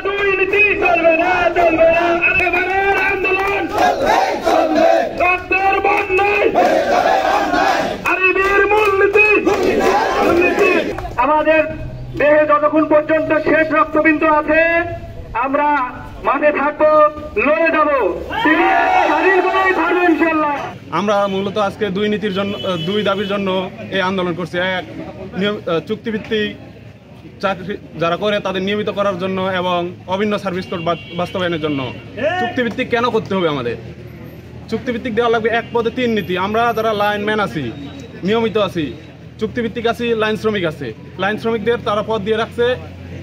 দুর্নীতি চলবে না, চলবে না, এবারের আন্দোলন চলবে, চলবে, রক্তের বন্যায় আরিবির মূলনীতি, দুর্নীতি। আমাদের দেহে যতক্ষণ পর্যন্ত শেষ রক্তবিন্দু আছে আমরা মাঠে থাকবো, লড়ে যাবো, স্বাধীন করেই থাকবো ইনশাল্লাহ। আমরা মূলত আজকে দুই দাবির জন্য এই আন্দোলন করছি। এক, চুক্তিভিত্তিক চাকরি যারা করে তাদের নিয়মিত করার জন্য এবং অভিন্ন সার্ভিস কোড বাস্তবায়নের জন্য। চুক্তিভিত্তিক কেন করতে হবে আমাদের? চুক্তিভিত্তিক দেওয়া লাগবে 1 পদে 3 নীতি। আমরা যারা লাইনম্যান আছি, নিয়মিত আছি, চুক্তিভিত্তিক আছি, লাইন শ্রমিক আছে। লাইন শ্রমিকদের তারা পদ দিয়ে রাখছে,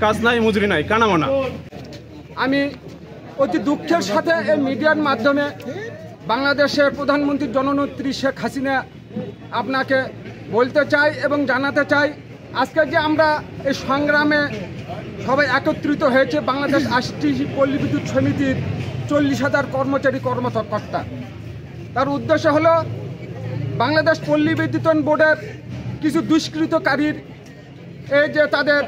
কাজ নাই, মজুরি নাই, কানামানা। আমি অতি দুঃখের সাথে এই মিডিয়ার মাধ্যমে বাংলাদেশের প্রধানমন্ত্রী জননেত্রী শেখ হাসিনা আপনাকে বলতে চাই এবং জানাতে চাই, আজকে যে আমরা এই সংগ্রামে সবাই একত্রিত হয়েছে বাংলাদেশ 80 পল্লী বিদ্যুৎ সমিতির 40,000 কর্মচারী কর্মকর্তা। তার উদ্দেশ্য হলো বাংলাদেশ পল্লী বিদ্যুতায়ন বোর্ডের কিছু দুষ্কৃতকারীর এই যে তাদের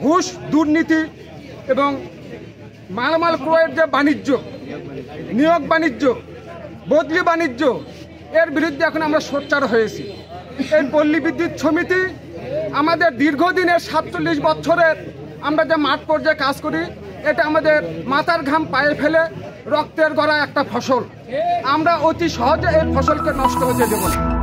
ঘুষ, দুর্নীতি এবং মালামাল ক্রয়ের যে বাণিজ্য, নিয়োগ বাণিজ্য, বদলি বাণিজ্য, এর বিরুদ্ধে এখন আমরা সোচ্চার হয়েছি। এই পল্লী বিদ্যুৎ সমিতি আমাদের দীর্ঘদিনের 47 বছরের আমরা যে মাঠ পর্যায়ে কাজ করি, এটা আমাদের মাথার ঘাম পায়ে ফেলে রক্তের গড়া একটা ফসল। আমরা অতি সহজে এই ফসলকে নষ্ট হতে দেব না।